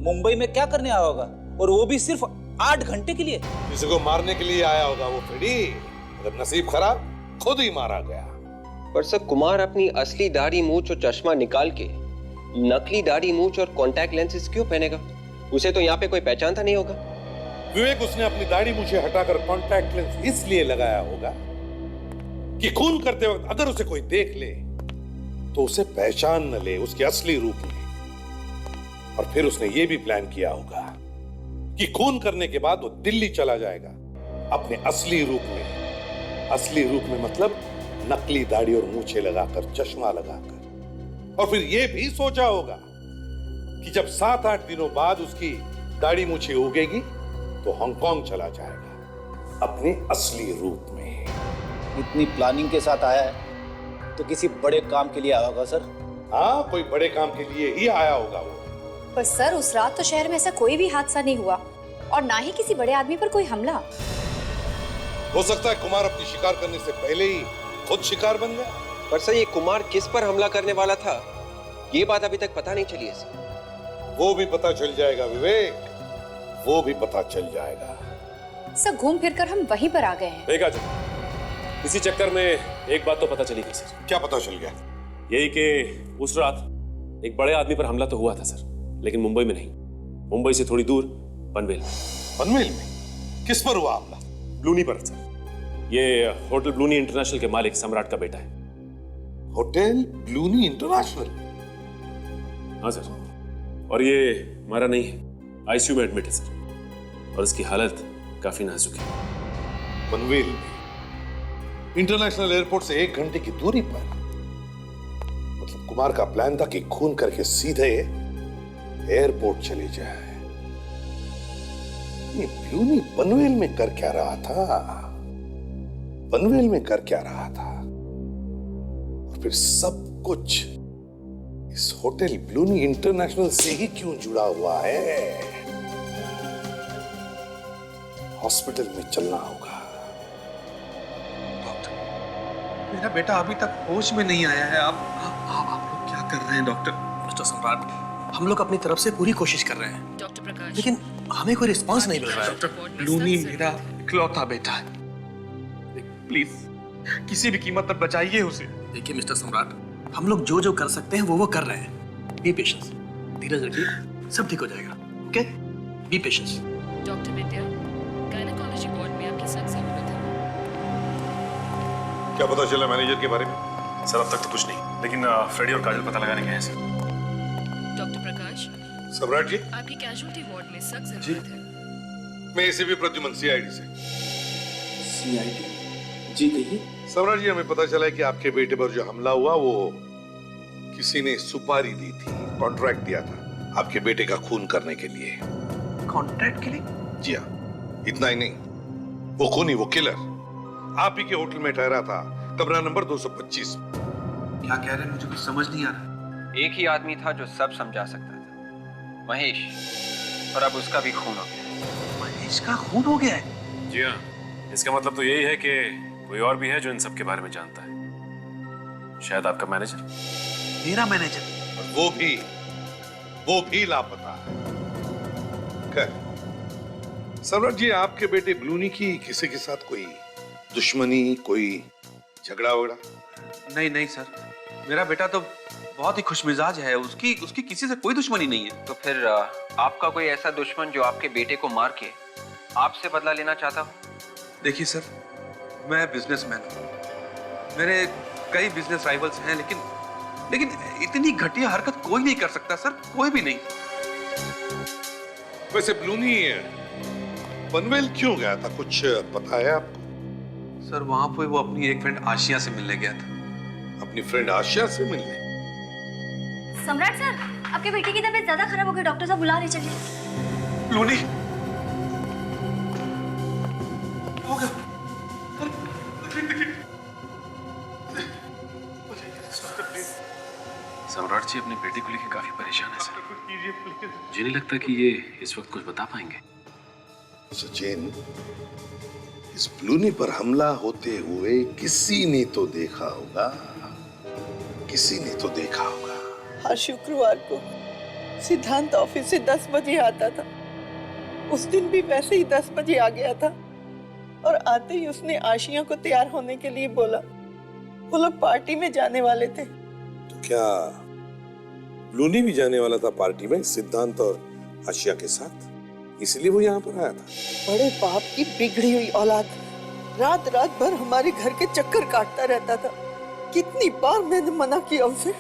मुंबई में क्या करने आया होगा, और वो भी सिर्फ 8 घंटे के लिए? किसी को मारने के लिए आया होगा वो फ्रेडी, मगर नसीब खराब, खुद ही मारा गया। पर सर, कुमार अपनी असली दाढ़ी मूंछ और चश्मा निकाल के नकली दाढ़ी मूंछ और कॉन्टैक्ट लेंसेज क्यों पहनेगा? उसे तो यहाँ पे कोई पहचानता नहीं होगा। विवेक, उसने अपनी दाढ़ी मूछें हटाकर कॉन्टैक्ट लेंस इसलिए लगाया होगा कि खून करते वक्त अगर उसे कोई देख ले तो उसे पहचान न ले उसके असली रूप में। और फिर उसने ये भी प्लान किया होगा कि खून करने के बाद वो दिल्ली चला जाएगा अपने असली रूप में। असली रूप में मतलब नकली दाढ़ी और मूछें लगाकर, चश्मा लगाकर। और फिर ये भी सोचा होगा कि जब 7-8 दिनों बाद उसकी दाढ़ी मूछें उगेगी तो हांगकांग चला जाएगा अपने असली रूप में। इतनी प्लानिंग के साथ आया है तो किसी बड़े काम के लिए आया होगा सर। हाँ, कोई बड़े काम के लिए ही आया होगा वो। पर सर, उस रात तो शहर में ऐसा कोई भी हादसा नहीं हुआ और ना ही किसी बड़े आदमी पर कोई हमला। हो सकता है कुमार अपनी शिकार करने से पहले ही खुद शिकार बन गया। पर सर, ये कुमार किस पर हमला करने वाला था, ये बात अभी तक पता नहीं चली है सर। वो भी पता चल जाएगा विवेक, वो भी पता चल जाएगा। सर, घूम फिर कर हम वहीं पर आ गए हैं। देखा जाए, इसी चक्कर में एक बात तो पता चली गई सर। क्या पता चल गया? यही कि उस रात एक बड़े आदमी पर हमला तो हुआ था सर, लेकिन मुंबई में नहीं, मुंबई से थोड़ी दूर पनवेल में। पनवेल में? किस पर हुआ हमला? ब्लूनी पर सर। ये होटल ब्लूनी इंटरनेशनल के मालिक सम्राट का बेटा है। होटल ब्लूनी इंटरनेशनल? हाँ सर, और ये मरा नहीं है, आईसीयू में एडमिट है सर, और इसकी हालत काफी नाजुक है। पनवेल में इंटरनेशनल एयरपोर्ट से 1 घंटे की दूरी पर? मतलब कुमार का प्लान था कि खून करके सीधे एयरपोर्ट चले जाए। ये ब्लूनी पनवेल में कर क्या रहा था? पनवेल में कर क्या रहा था? और फिर सब कुछ इस होटल ब्लूनी इंटरनेशनल से ही क्यों जुड़ा हुआ है? हॉस्पिटल में चलना होगा। मेरा बेटा अभी तक होश में नहीं आया है। आप लोग क्या कर रहे हैं डॉक्टर? मिस्टर सम्राट, हम लोग अपनी तरफ से पूरी कोशिश कर रहे हैं डॉक्टर प्रकाश, लेकिन हमें कोई रिस्पांस नहीं मिल रहा है। डॉक्टर, ब्लूनी मेरा इकलौता बेटा है, प्लीज किसी भी कीमत पर बचाइए उसे। देखिए मिस्टर सम्राट, हम लोग जो जो कर सकते हैं वो कर रहे हैं। बी पेशेंस, धीरज रखिए, सब ठीक हो जाएगा। Okay, B patience. डॉक्टर विद्या, गायनेकोलॉजी वार्ड में आपकी सख्त जरूरत है। क्या पता चला मैनेजर के बारे में? सर, अब तक तो कुछ नहीं, लेकिन फ्रेडी और काजल पता लगाने गए हैं सर। डॉक्टर प्रकाश, सम्राट जी, आपकी कैजुअल्टी वार्ड में सख्त जरूरत है। मैं एसीपी प्रद्युमन, सीआईडी से। सीआईडी? जी कहिए। सम्राट जी, हमें पता चला है कि आपके बेटे पर जो हमला हुआ वो किसी ने सुपारी दी थी, कॉन्ट्रैक्ट दिया था आपके बेटे का खून करने के लिए। कॉन्ट्रैक्ट के लिए? जी हाँ, इतना ही नहीं, वो खूनी, वो किलर आप ही के होटल में ठहरा था, कमरा नंबर 225। क्या कह रहे हैं? मुझे कुछ समझ नहीं आ रहा। एक ही आदमी था जो सब समझा सकता था, महेश, और अब उसका भी खून हो गया। महेश का खून हो गया है? जी हाँ, इसका मतलब तो यही है कि कोई और भी है जो इन सब के बारे में जानता है। शायद आपका मैनेजर। मेरा मैनेजर? और वो भी लापता है। सम्राट जी, आपके बेटे ब्लूनी की किसी के साथ कोई दुश्मनी, कोई झगड़ा वगड़ा? नहीं सर, मेरा बेटा तो बहुत ही खुशमिजाज है, उसकी किसी से कोई दुश्मनी नहीं है। तो फिर आपका कोई ऐसा दुश्मन जो आपके बेटे को मार के आपसे बदला लेना चाहता हूँ। देखिए सर, मैं बिजनेसमैन हूँ, मेरे कई बिजनेस राइवल्स हैं, लेकिन इतनी घटिया हरकत कोई नहीं कर सकता सर, कोई भी नहीं। वैसे ब्लूनी पनवेल क्यों गया था, कुछ पता है आपको? सर वहां पे वो अपनी एक फ्रेंड आशिया से मिलने गया था। अपनी फ्रेंड आशिया से मिलने? सम्राट सर, आपके बेटे की तबीयत ज्यादा खराब हो गई, डॉक्टर साहब बुला रहे, चलिए। ब्लूनी सम्राट जी अपने बेटे को लेकर काफी परेशान है सर। मुझे नहीं लगता कि ये इस वक्त कुछ बता पाएंगे। सचिन, इस ब्लूनी पर हमला होते हुए किसी ने तो देखा होगा, किसी ने तो देखा होगा। हर शुक्रवार को सिद्धांत ऑफिस से 10 बजे आता था। उस दिन भी वैसे ही 10 बजे आ गया था और आते ही उसने आशिया को तैयार होने के लिए बोला। वो लोग पार्टी में जाने वाले थे। तो क्या ब्लूनी भी जाने वाला था पार्टी में सिद्धांत और आशिया के साथ, इसलिए वो यहाँ पर आया था? बड़े बाप की बिगड़ी हुई औलाद रात रात भर हमारे घर के चक्कर काटता रहता था। कितनी बार मैंने मना किया उसे,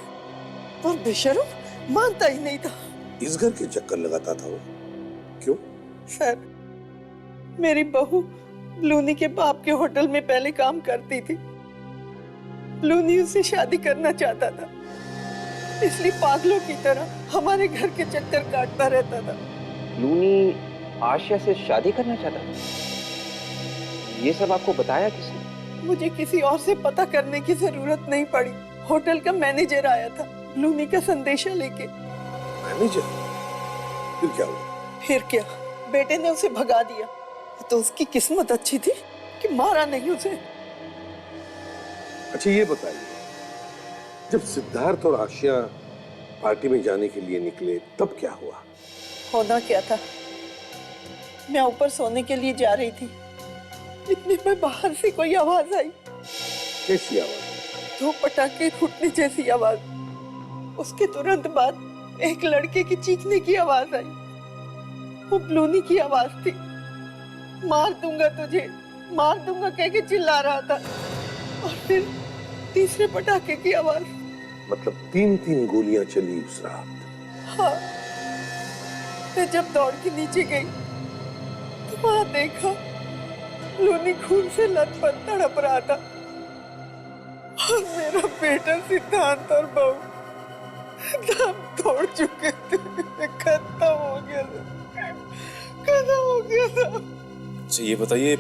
पर बेशर्म मानता ही नहीं था। इस घर के चक्कर लगाता था वो? क्यों? सर, मेरी बहू ब्लूनी के बाप के होटल में पहले काम करती थी। ब्लूनी उससे शादी करना चाहता था, इसलिए पागलों की तरह हमारे घर के चक्कर काटता रहता था। ब्लूनी आशिया से शादी करना चाहता था? ये सब आपको बताया किसने? मुझे किसी और से पता करने की जरूरत नहीं पड़ी। होटल का मैनेजर आया था ब्लूनी का संदेशा लेके। मैनेजर? फिर क्या हुआ? फिर क्या, बेटे ने उसे भगा दिया। तो उसकी किस्मत अच्छी थी कि मारा नहीं उसे। अच्छा ये बताइए, जब सिद्धार्थ और आशिया पार्टी में जाने के लिए निकले तब क्या हुआ? होना क्या था, मैं ऊपर सोने के लिए जा रही थी, इतने में बाहर से कोई आवाज आई। कैसी आवाज? 2 पटाखे फूटने जैसी आवाज। उसके तुरंत बाद एक लड़के की चीखने की आवाज आई। वो ब्लूनी की आवाज थी। मार दूंगा तुझे, मार दूंगा कह के चिल्ला रहा था। और फिर तीसरे पटाखे की आवाज। मतलब 3-3 गोलियां चली उस रात? हाँ। मैं जब दौड़ के नीचे गई तो वहां देखा ब्लूनी खून से लथपथ तड़प रहा था और मेरा बेटा सिद्धांत और बहू दम तोड़ चुके थे। खत्म हो गया था, खत्म हो गया था। अच्छा ये बताइए,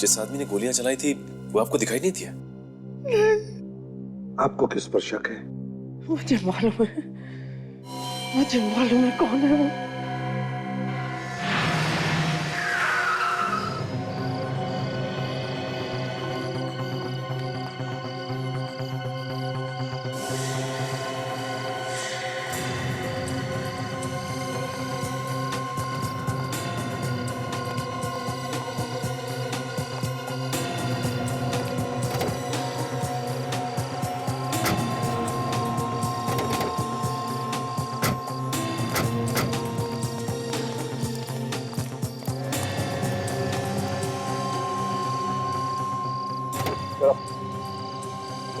जिस आदमी ने गोलियां चलाई थी वो आपको दिखाई नहीं दिया? आपको किस पर शक है? मुझे मालूम है कौन है वो।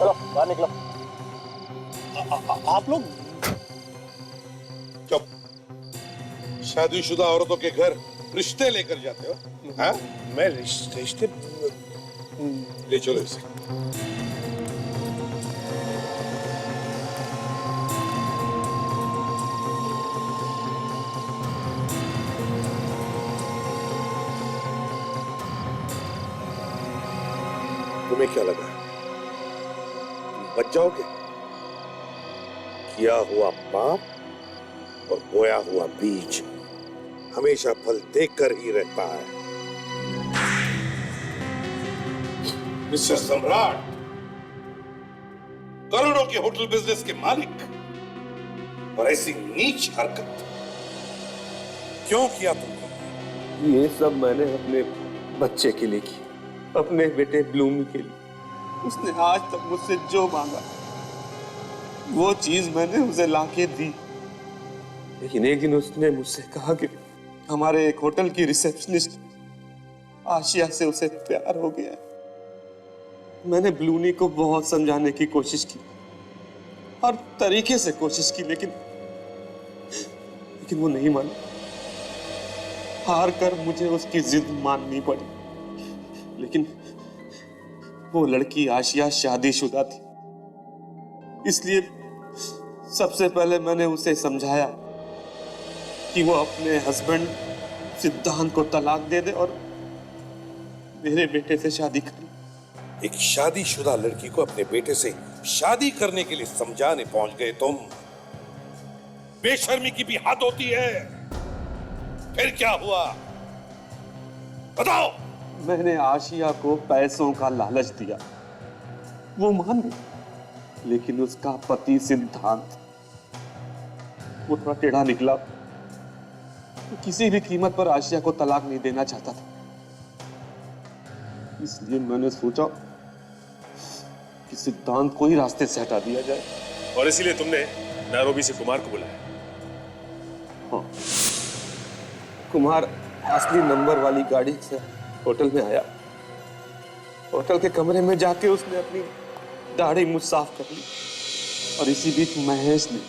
चलो बाहर निकलो। आप लोग चुप। शादीशुदा औरतों के घर रिश्ते लेकर जाते हो? हाँ? मैं रिश्ते ले चलो इसे। तुम्हें क्या लगा बच जाओगे? किया हुआ पाप और बोया हुआ बीज हमेशा फल देकर ही रहता है। मिस्टर सम्राट, करोड़ों के होटल बिजनेस के मालिक, और ऐसी नीच हरकत क्यों किया तुमने? ये सब मैंने अपने बच्चे के लिए की, अपने बेटे ब्लूमी के लिए। उसने आज तक मुझसे जो मांगा वो चीज मैंने उसे लाके दी। लेकिन एक दिन उसने मुझसे कहा कि हमारे एक होटल की रिसेप्शनिस्ट आशिया से उसे प्यार हो गया है। मैंने ब्लूनी को बहुत समझाने की कोशिश की, हर तरीके से कोशिश की, लेकिन वो नहीं मानी। हार कर मुझे उसकी जिद माननी पड़ी। लेकिन वो लड़की आशिया शादीशुदा थी, इसलिए सबसे पहले मैंने उसे समझाया कि वो अपने हस्बैंड सिद्धांत को तलाक दे दे और मेरे बेटे से शादी कर ले। एक शादीशुदा लड़की को अपने बेटे से शादी करने के लिए समझाने पहुंच गए तुम। बेशर्मी की भी हद होती है। फिर क्या हुआ बताओ? मैंने आशिया को पैसों का लालच दिया, वो मान गई, लेकिन उसका पति सिद्धांत वो थोड़ा टेढ़ा निकला। वो किसी भी कीमत पर आशिया को तलाक नहीं देना चाहता था। इसलिए मैंने सोचा कि सिद्धांत को ही रास्ते से हटा दिया जाए। और इसीलिए तुमने नैरोबी से कुमार को बुलाया? हाँ, कुमार असली नंबर वाली गाड़ी से होटल में आया। होटल के कमरे में जाके उसने अपनी दाढ़ी मुझ साफ कर ली और इसी बीच महेश ने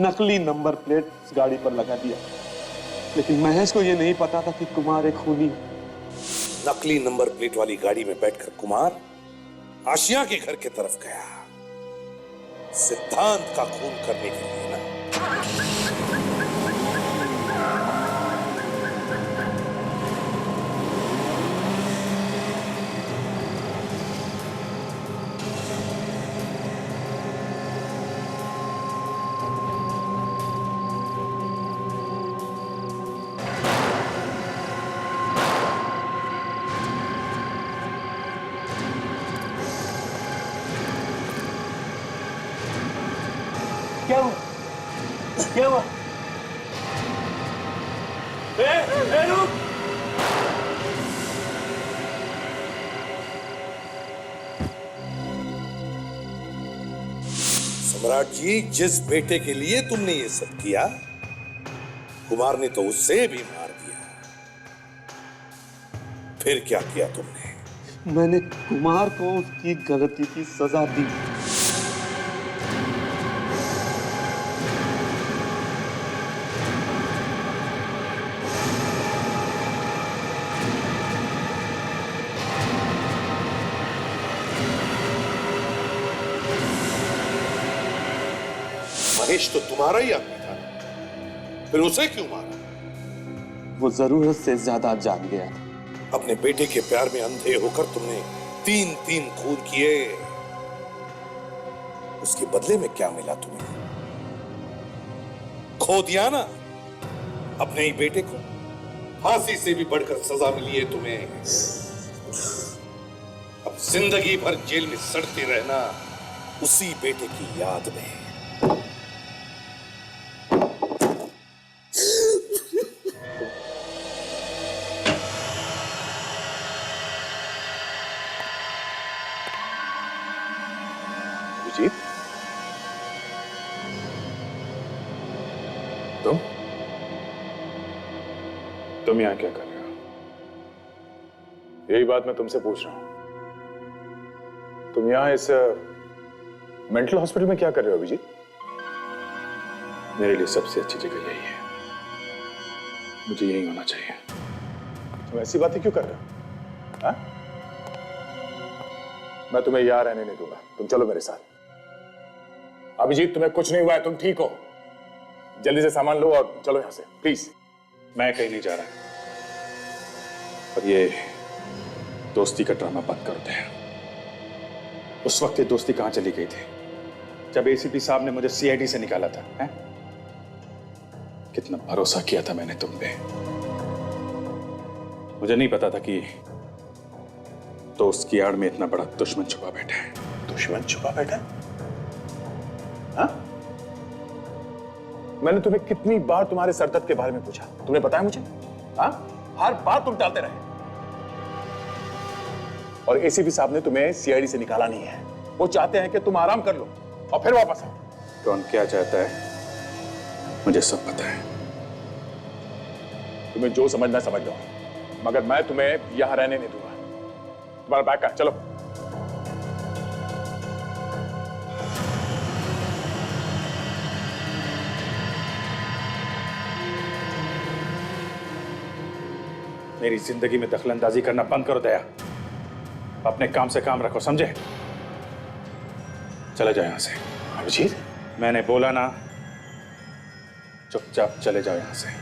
नकली नंबर प्लेट उस गाड़ी पर लगा दिया। लेकिन महेश को यह नहीं पता था कि कुमार एक खूनी है। नकली नंबर प्लेट वाली गाड़ी में बैठकर कुमार आशिया के घर की तरफ गया, सिद्धांत का खून करने के लिए ना। क्या हुआ? क्या हुआ? रुक! सम्राट जी, जिस बेटे के लिए तुमने ये सब किया, कुमार ने तो उससे भी मार दिया। फिर क्या किया तुमने? मैंने कुमार को उसकी गलती की सजा दी। महेश तो तुम्हारा ही आदमी था, फिर उसे क्यों मारा? वो जरूरत से ज्यादा जान गया था। अपने बेटे के प्यार में अंधे होकर तुमने 3 खून किए। उसके बदले में क्या मिला तुम्हें? खो दिया ना अपने ही बेटे को। फांसी से भी बढ़कर सजा मिली है तुम्हें। अब जिंदगी भर जेल में सड़ते रहना उसी बेटे की याद में। तुम यहां क्या कर रहे हो? यही बात मैं तुमसे पूछ रहा हूं। तुम यहां इस मेंटल हॉस्पिटल में क्या कर रहे हो अभिजीत? मेरे लिए सबसे अच्छी जगह यही है, मुझे यही होना चाहिए। तुम ऐसी बातें क्यों कर रहे हो? हा? मैं तुम्हें यहां रहने नहीं दूंगा, तुम चलो मेरे साथ। अभिजीत, तुम्हें कुछ नहीं हुआ है, तुम ठीक हो। जल्दी से सामान लो और चलो यहां से, प्लीज। मैं कहीं नहीं जा रहा, और ये दोस्ती का ड्रामा बंद कर दे। उस वक्त ये दोस्ती कहां चली गई थी जब एसीपी साहब ने मुझे सीआईडी से निकाला था? हैं? कितना भरोसा किया था मैंने तुम पे। मुझे नहीं पता था कि दोस्त की आड़ में इतना बड़ा दुश्मन छुपा बैठा है। दुश्मन छुपा बैठा? हाँ? मैंने तुम्हें कितनी बार तुम्हारे सरदर्द के बारे में पूछा, तुमने बताया मुझे? हाँ? हर बार तुम टालते रहे। और एसीपी साहब ने तुम्हें सीआईडी से निकाला नहीं है। वो चाहते हैं कि तुम आराम कर लो और फिर वापस आओ। कौन क्या चाहता है मुझे सब पता है। तुम्हें जो समझना समझ लो, मगर मैं तुम्हें यहां रहने नहीं दूंगा। तुम्हारा बैग कहाँ? चलो। मेरी जिंदगी में दखलंदाजी करना बंद करो दया। अपने काम से काम रखो, समझे? चले जाओ यहां से। अभिजीत, मैंने बोला ना, चुपचाप चले जाओ यहां से।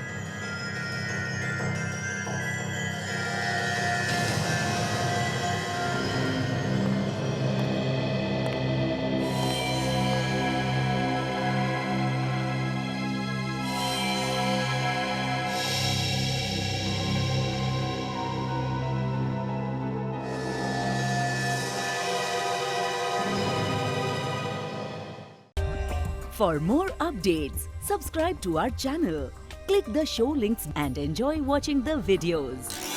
For more updates, subscribe to our channel, click the show links and enjoy watching the videos.